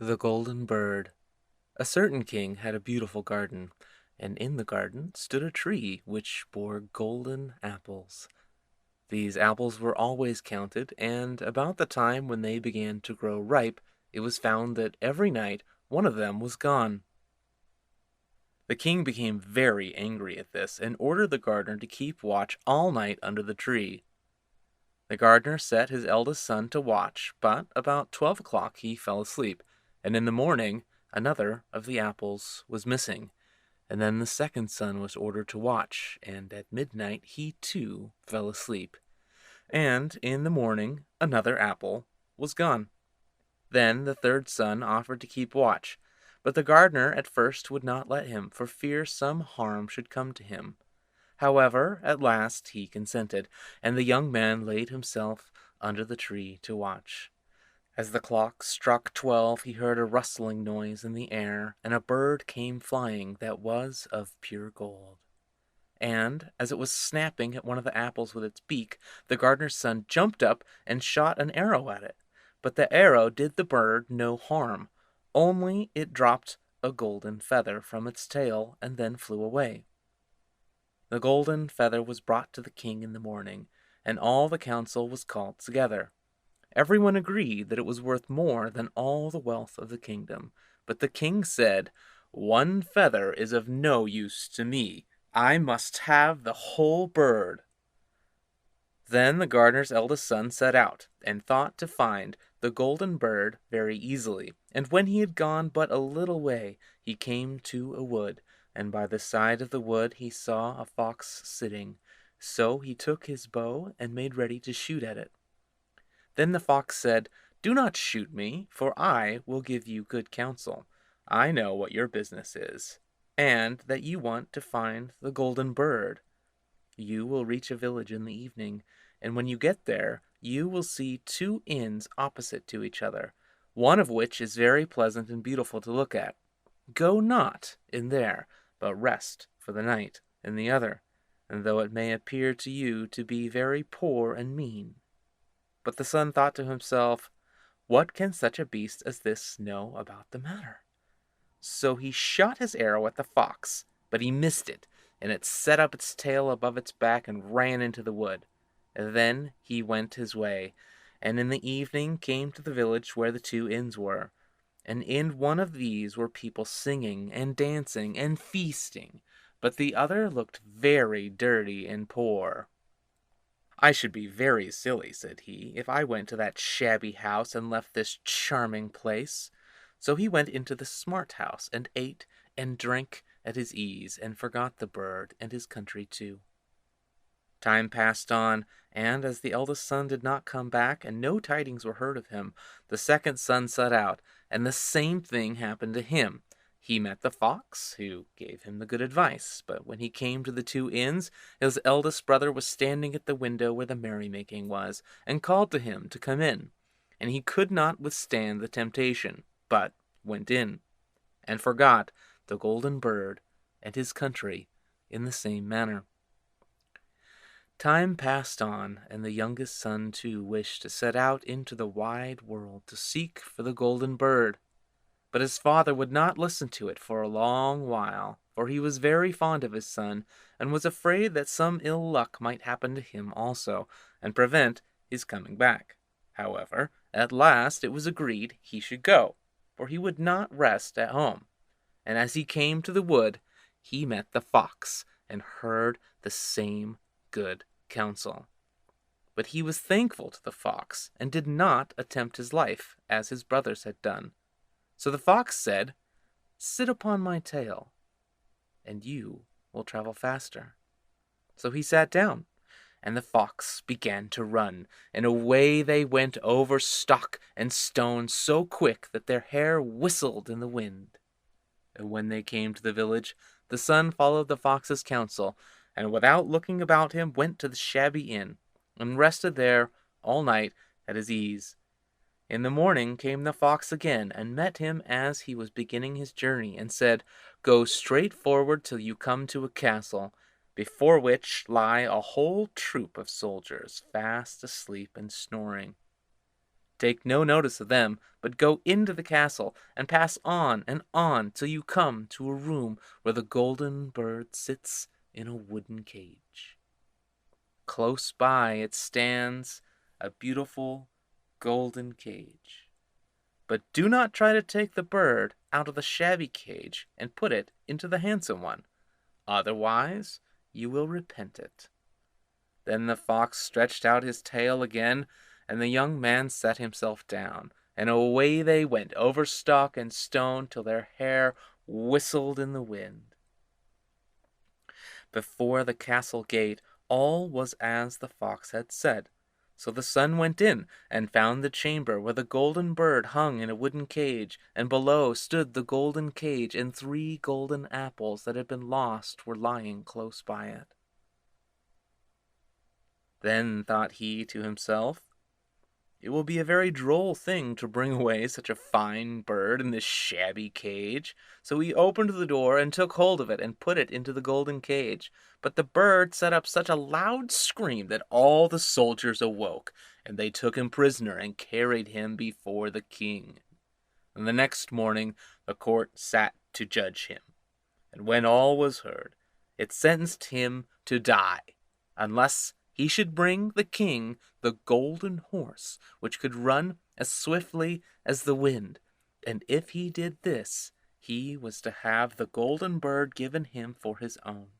The Golden Bird. A certain king had a beautiful garden, and in the garden stood a tree which bore golden apples. These apples were always counted, and about the time when they began to grow ripe, it was found that every night one of them was gone. The king became very angry at this, and ordered the gardener to keep watch all night under the tree. The gardener set his eldest son to watch, but about 12 o'clock he fell asleep, and in the morning another of the apples was missing. And then the second son was ordered to watch, and at midnight he too fell asleep. And in the morning another apple was gone. Then the third son offered to keep watch, but the gardener at first would not let him, for fear some harm should come to him. However, at last he consented, and the young man laid himself under the tree to watch. As the clock struck 12, he heard a rustling noise in the air, and a bird came flying that was of pure gold. And, as it was snapping at one of the apples with its beak, the gardener's son jumped up and shot an arrow at it. But the arrow did the bird no harm, only it dropped a golden feather from its tail and then flew away. The golden feather was brought to the king in the morning, and all the council was called together. Everyone agreed that it was worth more than all the wealth of the kingdom. But the king said, "One feather is of no use to me. I must have the whole bird." Then the gardener's eldest son set out, and thought to find the golden bird very easily. And when he had gone but a little way, he came to a wood, and by the side of the wood he saw a fox sitting. So he took his bow and made ready to shoot at it. Then the fox said, "Do not shoot me, for I will give you good counsel. I know what your business is, and that you want to find the golden bird. You will reach a village in the evening, and when you get there, you will see two inns opposite to each other, one of which is very pleasant and beautiful to look at. Go not in there, but rest for the night in the other, and though it may appear to you to be very poor and mean." But the son thought to himself, "What can such a beast as this know about the matter?" So he shot his arrow at the fox, but he missed it, and it set up its tail above its back and ran into the wood. And then he went his way, and in the evening came to the village where the two inns were. And in one of these were people singing and dancing and feasting, but the other looked very dirty and poor. "I should be very silly," said he, "if I went to that shabby house and left this charming place." So he went into the smart house and ate and drank at his ease, and forgot the bird and his country too. Time passed on, and as the eldest son did not come back, and no tidings were heard of him, the second son set out, and the same thing happened to him. He met the fox, who gave him the good advice, but when he came to the two inns, his eldest brother was standing at the window where the merrymaking was, and called to him to come in. And he could not withstand the temptation, but went in, and forgot the golden bird and his country in the same manner. Time passed on, and the youngest son too wished to set out into the wide world to seek for the golden bird. But his father would not listen to it for a long while, for he was very fond of his son, and was afraid that some ill luck might happen to him also, and prevent his coming back. However, at last it was agreed he should go, for he would not rest at home. And as he came to the wood, he met the fox, and heard the same good counsel. But he was thankful to the fox, and did not attempt his life, as his brothers had done. So the fox said, "Sit upon my tail, and you will travel faster." So he sat down, and the fox began to run, and away they went over stock and stone so quick that their hair whistled in the wind. And when they came to the village, the son followed the fox's counsel, and without looking about him went to the shabby inn, and rested there all night at his ease. In the morning came the fox again, and met him as he was beginning his journey, and said, "Go straight forward till you come to a castle, before which lie a whole troop of soldiers, fast asleep and snoring. Take no notice of them, but go into the castle, and pass on and on till you come to a room where the golden bird sits in a wooden cage. Close by it stands a beautiful golden cage. But do not try to take the bird out of the shabby cage and put it into the handsome one. Otherwise, you will repent it. Then the fox stretched out his tail again, and the young man sat himself down, and away they went over stock and stone till their hair whistled in the wind. Before the castle gate all was as the fox had said. So the son went in and found the chamber where the golden bird hung in a wooden cage, and below stood the golden cage, and 3 golden apples that had been lost were lying close by it. Then thought he to himself, "It will be a very droll thing to bring away such a fine bird in this shabby cage." So he opened the door and took hold of it and put it into the golden cage. But the bird set up such a loud scream that all the soldiers awoke, and they took him prisoner and carried him before the king. And the next morning the court sat to judge him. And when all was heard, it sentenced him to die, unless he should bring the king the golden horse, which could run as swiftly as the wind. And if he did this, he was to have the golden bird given him for his own.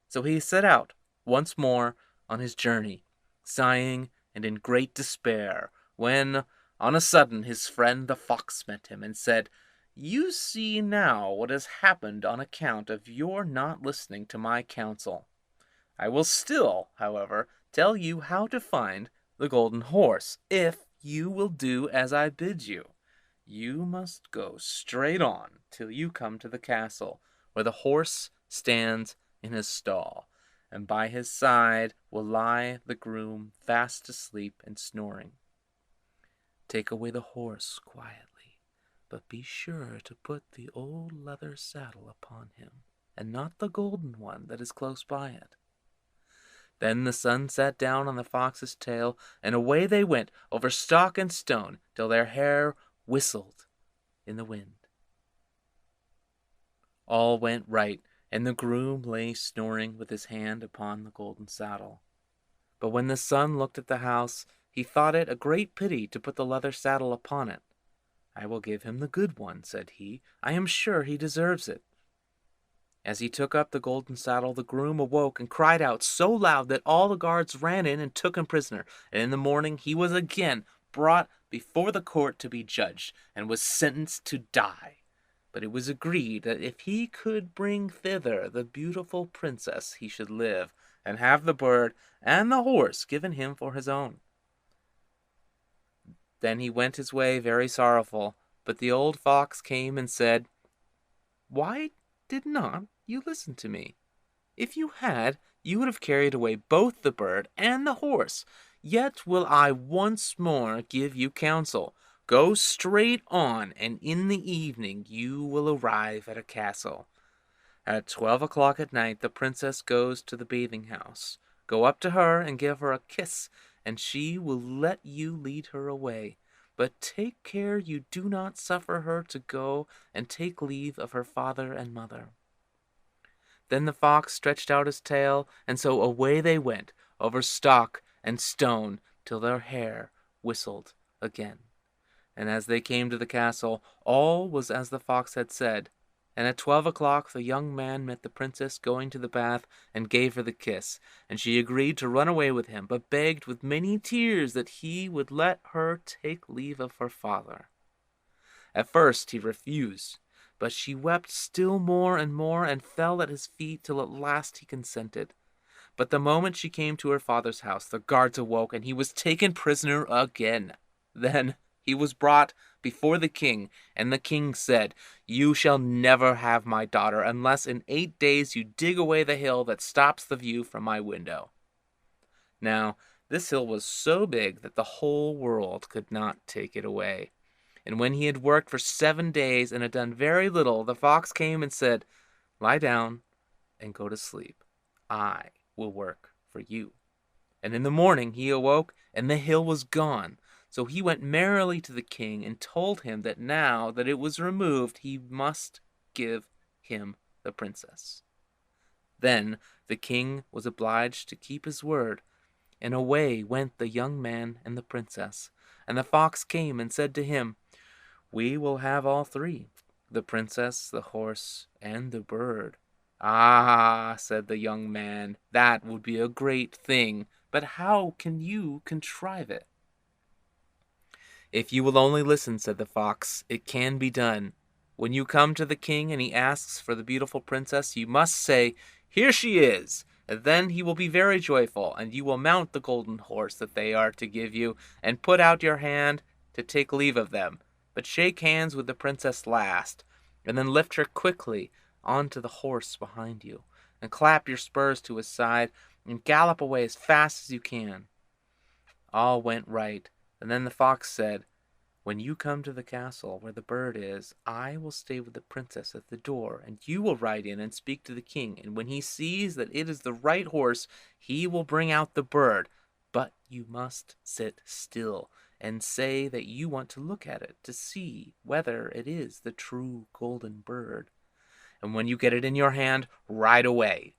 So he set out once more on his journey, sighing and in great despair, when on a sudden his friend the fox met him and said, "You see now what has happened on account of your not listening to my counsel. I will still, however, tell you how to find the golden horse, if you will do as I bid you. You must go straight on till you come to the castle, where the horse stands in his stall, and by his side will lie the groom fast asleep and snoring. Take away the horse quietly, but be sure to put the old leather saddle upon him, and not the golden one that is close by it." Then the son sat down on the fox's tail, and away they went over stock and stone till their hair whistled in the wind. All went right, and the groom lay snoring with his hand upon the golden saddle. But when the son looked at the house, he thought it a great pity to put the leather saddle upon it. "I will give him the good one," said he. "I am sure he deserves it." As he took up the golden saddle, the groom awoke and cried out so loud that all the guards ran in and took him prisoner. And in the morning he was again brought before the court to be judged, and was sentenced to die. But it was agreed that if he could bring thither the beautiful princess, he should live, and have the bird and the horse given him for his own. Then he went his way very sorrowful, but the old fox came and said, "Why did not you listen to me? If you had, you would have carried away both the bird and the horse. Yet will I once more give you counsel. Go straight on, and in the evening you will arrive at a castle. At 12 o'clock at night the princess goes to the bathing house. Go up to her and give her a kiss, and she will let you lead her away. But take care you do not suffer her to go and take leave of her father and mother." Then the fox stretched out his tail, and so away they went, over stock and stone, till their hair whistled again. And as they came to the castle, all was as the fox had said. And at 12 o'clock the young man met the princess going to the bath, and gave her the kiss, and she agreed to run away with him, but begged with many tears that he would let her take leave of her father. At first he refused, but she wept still more, and fell at his feet till at last he consented. But the moment she came to her father's house, the guards awoke, and he was taken prisoner again. Then he was brought before the king, and the king said, "You shall never have my daughter unless in 8 days you dig away the hill that stops the view from my window." Now, this hill was so big that the whole world could not take it away. And when he had worked for 7 days and had done very little, the fox came and said, "Lie down and go to sleep. I will work for you." And in the morning he awoke, and the hill was gone. So he went merrily to the king and told him that now that it was removed, he must give him the princess. Then the king was obliged to keep his word, and away went the young man and the princess. And the fox came and said to him, "We will have all three, the princess, the horse, and the bird." "Ah," said the young man, "that would be a great thing, but how can you contrive it?" "If you will only listen," said the fox, "it can be done. When you come to the king and he asks for the beautiful princess, you must say, 'Here she is,' and then he will be very joyful, and you will mount the golden horse that they are to give you, and put out your hand to take leave of them. But shake hands with the princess last, and then lift her quickly onto the horse behind you, and clap your spurs to his side, and gallop away as fast as you can." All went right, and then the fox said, "When you come to the castle where the bird is, I will stay with the princess at the door, and you will ride in and speak to the king, and when he sees that it is the right horse, he will bring out the bird. But you must sit still, and say that you want to look at it, to see whether it is the true golden bird. And when you get it in your hand, ride away."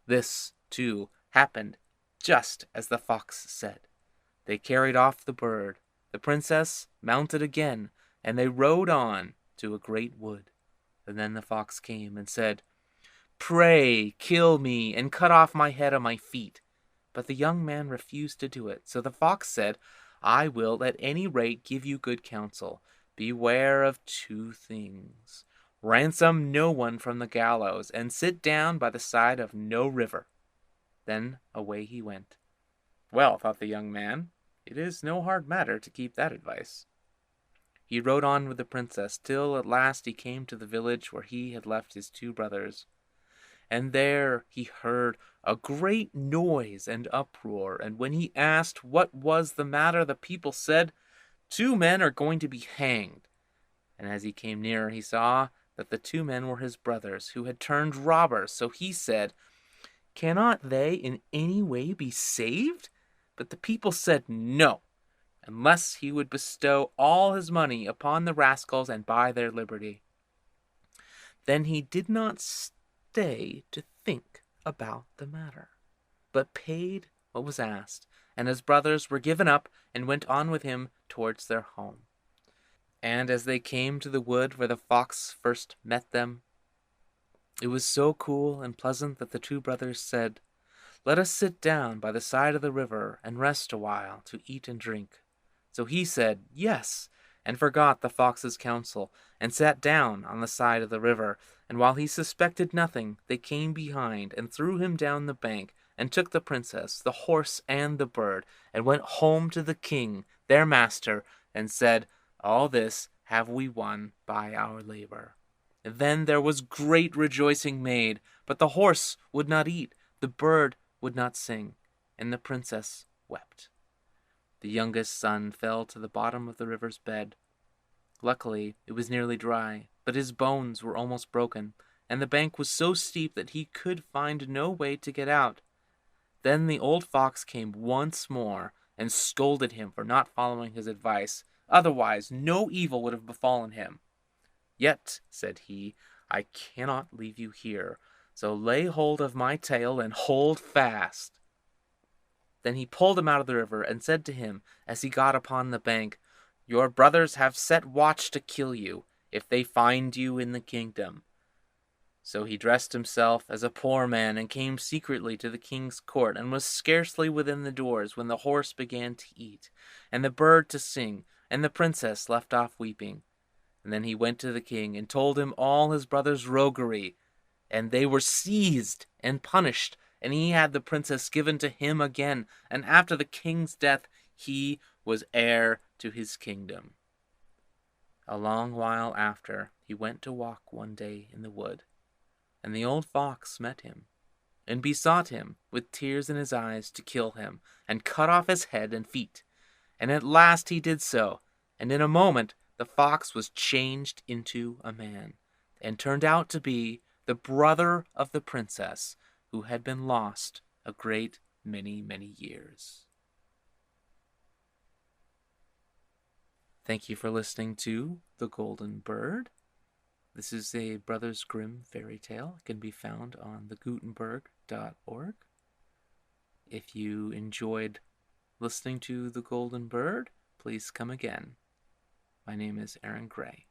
This, too, happened just as the fox said. They carried off the bird. The princess mounted again, and they rode on to a great wood. And then the fox came and said, "Pray kill me and cut off my head and my feet." But the young man refused to do it. So the fox said, "I will at any rate give you good counsel. Beware of two things. Ransom no one from the gallows, and sit down by the side of no river." Then away he went. Well, thought the young man, it is no hard matter to keep that advice. He rode on with the princess till at last he came to the village where he had left his two brothers. And there he heard a great noise and uproar, and when he asked what was the matter, the people said, "Two men are going to be hanged." And as he came nearer, he saw that the two men were his brothers, who had turned robbers. So he said, "Cannot they in any way be saved?" But the people said no, unless he would bestow all his money upon the rascals and buy their liberty. Then he did not stay to think about the matter, but paid what was asked, and his brothers were given up and went on with him towards their home. And as they came to the wood where the fox first met them, it was so cool and pleasant that the two brothers said, "Let us sit down by the side of the river and rest a while to eat and drink." So he said, "Yes," and forgot the fox's counsel, and sat down on the side of the river. And while he suspected nothing, they came behind and threw him down the bank, and took the princess, the horse, and the bird, and went home to the king, their master, and said, "All this have we won by our labor." Then there was great rejoicing made, but the horse would not eat, the bird would not sing, and the princess wept. The youngest son fell to the bottom of the river's bed. Luckily, it was nearly dry, but his bones were almost broken, and the bank was so steep that he could find no way to get out. Then the old fox came once more and scolded him for not following his advice. Otherwise, no evil would have befallen him. "Yet," said he, "I cannot leave you here, so lay hold of my tail and hold fast." Then he pulled him out of the river and said to him as he got upon the bank, "Your brothers have set watch to kill you, if they find you in the kingdom." So he dressed himself as a poor man and came secretly to the king's court, and was scarcely within the doors when the horse began to eat, and the bird to sing, and the princess left off weeping. And then he went to the king and told him all his brother's roguery, and they were seized and punished, and he had the princess given to him again, and after the king's death he was heir to his kingdom. A long while after, he went to walk one day in the wood, and the old fox met him, and besought him with tears in his eyes to kill him, and cut off his head and feet. And at last he did so, and in a moment the fox was changed into a man, and turned out to be the brother of the princess, who had been lost a great many years. Thank you for listening to The Golden Bird. This is a Brothers Grimm fairy tale. It can be found on thegutenberg.org. If you enjoyed listening to The Golden Bird, please come again. My name is Erin Gray.